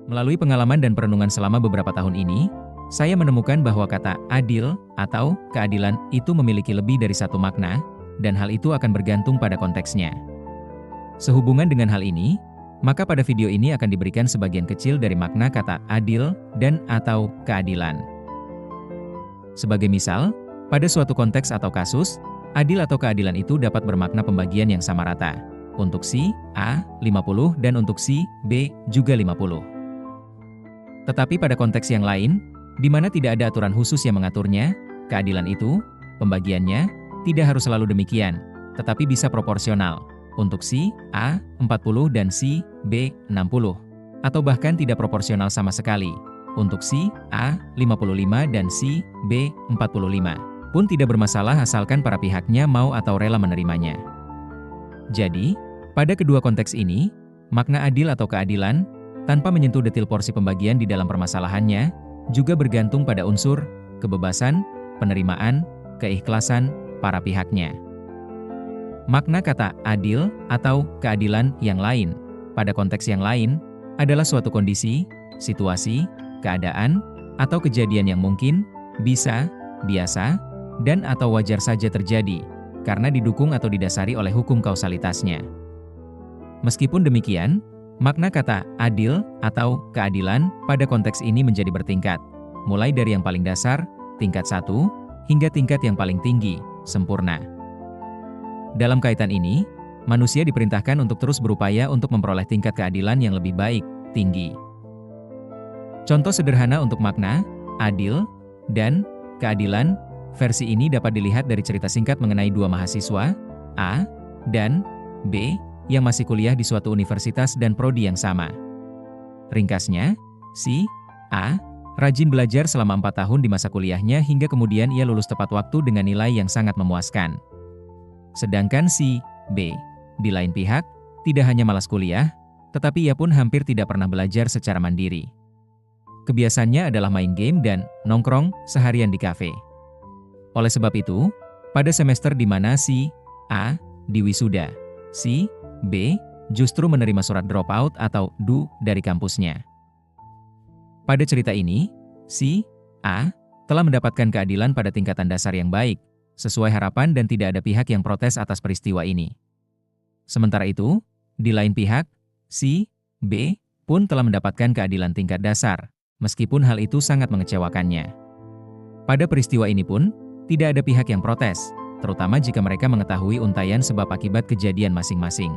Melalui pengalaman dan perenungan selama beberapa tahun ini, saya menemukan bahwa kata adil atau keadilan itu memiliki lebih dari satu makna, dan hal itu akan bergantung pada konteksnya. Sehubungan dengan hal ini, maka pada video ini akan diberikan sebagian kecil dari makna kata adil dan atau keadilan. Sebagai misal, pada suatu konteks atau kasus, adil atau keadilan itu dapat bermakna pembagian yang sama rata. Untuk si A, 50 dan untuk si B juga 50. Tetapi pada konteks yang lain, di mana tidak ada aturan khusus yang mengaturnya, keadilan itu, pembagiannya, tidak harus selalu demikian, tetapi bisa proporsional. Untuk si A, 40 dan si B, 60. Atau bahkan tidak proporsional sama sekali. Untuk si A, 55 dan si B, 45. Pun tidak bermasalah asalkan para pihaknya mau atau rela menerimanya. Jadi, pada kedua konteks ini, makna adil atau keadilan, tanpa menyentuh detil porsi pembagian di dalam permasalahannya, juga bergantung pada unsur kebebasan, penerimaan, keikhlasan para pihaknya. Makna kata adil atau keadilan yang lain, pada konteks yang lain, adalah suatu kondisi, situasi, keadaan, atau kejadian yang mungkin, bisa, biasa, dan atau wajar saja terjadi, karena didukung atau didasari oleh hukum kausalitasnya. Meskipun demikian, makna kata adil atau keadilan pada konteks ini menjadi bertingkat, mulai dari yang paling dasar, tingkat 1, hingga tingkat yang paling tinggi, sempurna. Dalam kaitan ini, manusia diperintahkan untuk terus berupaya untuk memperoleh tingkat keadilan yang lebih baik, tinggi. Contoh sederhana untuk makna adil dan keadilan, versi ini dapat dilihat dari cerita singkat mengenai dua mahasiswa, A dan B, yang masih kuliah di suatu universitas dan prodi yang sama. Ringkasnya, si A rajin belajar selama 4 tahun di masa kuliahnya hingga kemudian ia lulus tepat waktu dengan nilai yang sangat memuaskan. Sedangkan si B, di lain pihak, tidak hanya malas kuliah, tetapi ia pun hampir tidak pernah belajar secara mandiri. Kebiasaannya adalah main game dan nongkrong seharian di kafe. Oleh sebab itu, pada semester di mana si A diwisuda, si B justru menerima surat dropout atau DO dari kampusnya. Pada cerita ini, si A telah mendapatkan keadilan pada tingkatan dasar yang baik, sesuai harapan dan tidak ada pihak yang protes atas peristiwa ini. Sementara itu, di lain pihak, si B pun telah mendapatkan keadilan tingkat dasar, meskipun hal itu sangat mengecewakannya. Pada peristiwa ini pun, tidak ada pihak yang protes, terutama jika mereka mengetahui untaian sebab akibat kejadian masing-masing.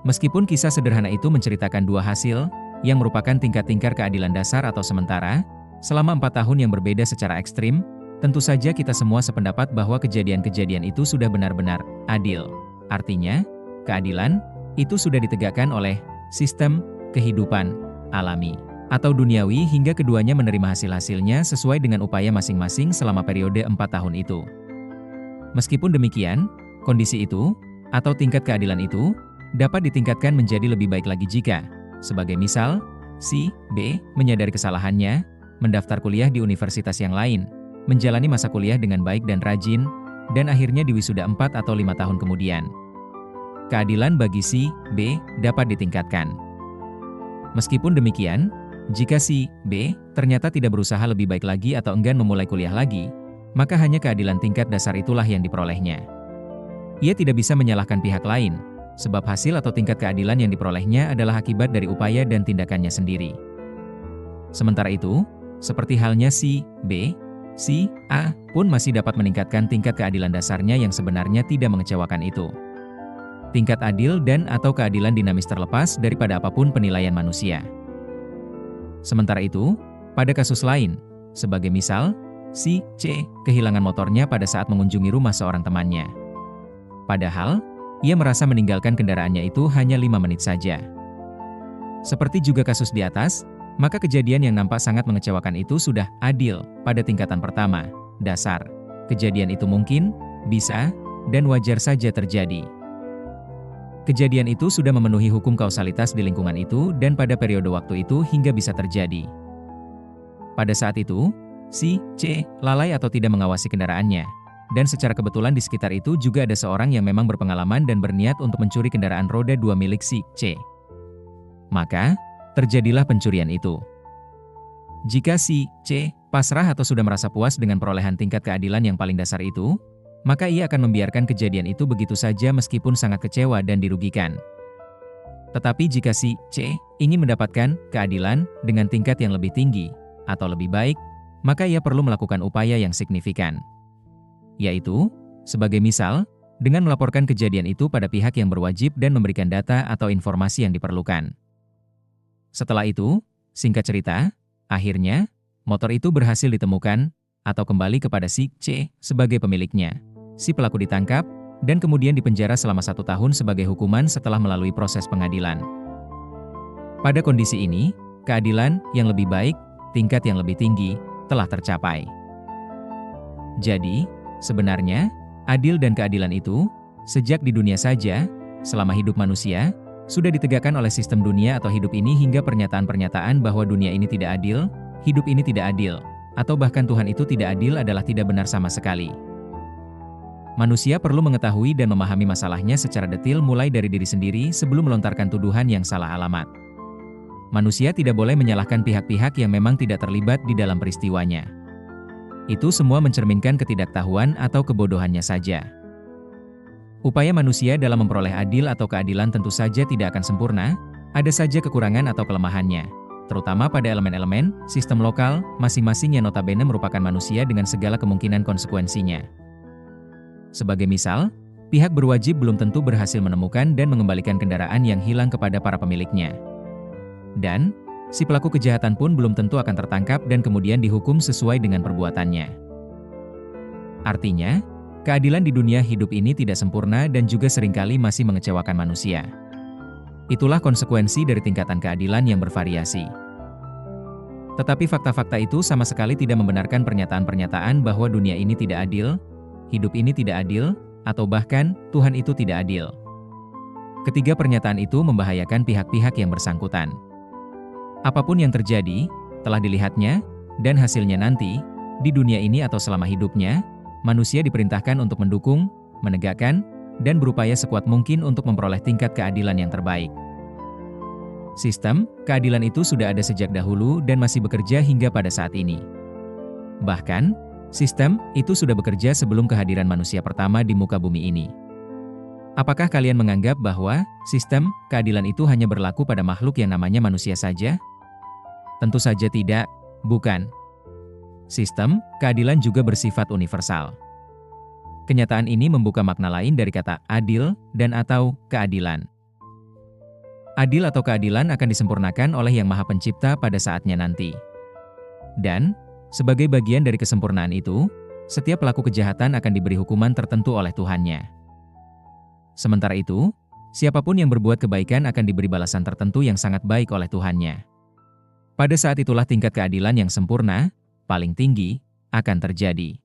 Meskipun kisah sederhana itu menceritakan dua hasil, yang merupakan tingkat-tingkat keadilan dasar atau sementara, selama 4 tahun yang berbeda secara ekstrim, tentu saja kita semua sependapat bahwa kejadian-kejadian itu sudah benar-benar adil. Artinya, keadilan itu sudah ditegakkan oleh sistem kehidupan alami atau duniawi hingga keduanya menerima hasil-hasilnya sesuai dengan upaya masing-masing selama periode 4 tahun itu. Meskipun demikian, kondisi itu, atau tingkat keadilan itu, dapat ditingkatkan menjadi lebih baik lagi jika, sebagai misal, si B menyadari kesalahannya, mendaftar kuliah di universitas yang lain, menjalani masa kuliah dengan baik dan rajin, dan akhirnya diwisuda 4 atau 5 tahun kemudian. Keadilan bagi si B dapat ditingkatkan. Meskipun demikian, jika si B ternyata tidak berusaha lebih baik lagi atau enggan memulai kuliah lagi, maka hanya keadilan tingkat dasar itulah yang diperolehnya. Ia tidak bisa menyalahkan pihak lain, sebab hasil atau tingkat keadilan yang diperolehnya adalah akibat dari upaya dan tindakannya sendiri. Sementara itu, seperti halnya si B, si A pun masih dapat meningkatkan tingkat keadilan dasarnya yang sebenarnya tidak mengecewakan itu. Tingkat adil dan atau keadilan dinamis terlepas daripada apapun penilaian manusia. Sementara itu, pada kasus lain, sebagai misal, si C kehilangan motornya pada saat mengunjungi rumah seorang temannya. Padahal, ia merasa meninggalkan kendaraannya itu hanya 5 menit saja. Seperti juga kasus di atas, maka kejadian yang nampak sangat mengecewakan itu sudah adil pada tingkatan pertama, dasar. Kejadian itu mungkin, bisa, dan wajar saja terjadi. Kejadian itu sudah memenuhi hukum kausalitas di lingkungan itu dan pada periode waktu itu hingga bisa terjadi. Pada saat itu, si C lalai atau tidak mengawasi kendaraannya, dan secara kebetulan di sekitar itu juga ada seorang yang memang berpengalaman dan berniat untuk mencuri kendaraan roda 2 milik si C. Maka, terjadilah pencurian itu. Jika si C pasrah atau sudah merasa puas dengan perolehan tingkat keadilan yang paling dasar itu, maka ia akan membiarkan kejadian itu begitu saja meskipun sangat kecewa dan dirugikan. Tetapi jika si C ingin mendapatkan keadilan dengan tingkat yang lebih tinggi atau lebih baik, maka ia perlu melakukan upaya yang signifikan. Yaitu, sebagai misal, dengan melaporkan kejadian itu pada pihak yang berwajib dan memberikan data atau informasi yang diperlukan. Setelah itu, singkat cerita, akhirnya, motor itu berhasil ditemukan atau kembali kepada si C sebagai pemiliknya. Si pelaku ditangkap dan kemudian dipenjara selama 1 tahun sebagai hukuman setelah melalui proses pengadilan. Pada kondisi ini, keadilan yang lebih baik, tingkat yang lebih tinggi, telah tercapai. Jadi, sebenarnya, adil dan keadilan itu, sejak di dunia saja, selama hidup manusia, sudah ditegakkan oleh sistem dunia atau hidup ini hingga pernyataan-pernyataan bahwa dunia ini tidak adil, hidup ini tidak adil, atau bahkan Tuhan itu tidak adil adalah tidak benar sama sekali. Manusia perlu mengetahui dan memahami masalahnya secara detil mulai dari diri sendiri sebelum melontarkan tuduhan yang salah alamat. Manusia tidak boleh menyalahkan pihak-pihak yang memang tidak terlibat di dalam peristiwanya. Itu semua mencerminkan ketidaktahuan atau kebodohannya saja. Upaya manusia dalam memperoleh adil atau keadilan tentu saja tidak akan sempurna, ada saja kekurangan atau kelemahannya, terutama pada elemen-elemen sistem lokal masing-masing yang notabene merupakan manusia dengan segala kemungkinan konsekuensinya. Sebagai misal, pihak berwajib belum tentu berhasil menemukan dan mengembalikan kendaraan yang hilang kepada para pemiliknya. Dan, si pelaku kejahatan pun belum tentu akan tertangkap dan kemudian dihukum sesuai dengan perbuatannya. Artinya, keadilan di dunia hidup ini tidak sempurna dan juga seringkali masih mengecewakan manusia. Itulah konsekuensi dari tingkatan keadilan yang bervariasi. Tetapi fakta-fakta itu sama sekali tidak membenarkan pernyataan-pernyataan bahwa dunia ini tidak adil, hidup ini tidak adil, atau bahkan Tuhan itu tidak adil. Ketiga pernyataan itu membahayakan pihak-pihak yang bersangkutan. Apapun yang terjadi, telah dilihatnya, dan hasilnya nanti, di dunia ini atau selama hidupnya, manusia diperintahkan untuk mendukung, menegakkan, dan berupaya sekuat mungkin untuk memperoleh tingkat keadilan yang terbaik. Sistem keadilan itu sudah ada sejak dahulu dan masih bekerja hingga pada saat ini. Bahkan, sistem itu sudah bekerja sebelum kehadiran manusia pertama di muka bumi ini. Apakah kalian menganggap bahwa sistem keadilan itu hanya berlaku pada makhluk yang namanya manusia saja? Tentu saja tidak, bukan. Sistem keadilan juga bersifat universal. Kenyataan ini membuka makna lain dari kata adil dan atau keadilan. Adil atau keadilan akan disempurnakan oleh Yang Maha Pencipta pada saatnya nanti. Dan, sebagai bagian dari kesempurnaan itu, setiap pelaku kejahatan akan diberi hukuman tertentu oleh Tuhannya. Sementara itu, siapapun yang berbuat kebaikan akan diberi balasan tertentu yang sangat baik oleh Tuhannya. Pada saat itulah tingkat keadilan yang sempurna, paling tinggi, akan terjadi.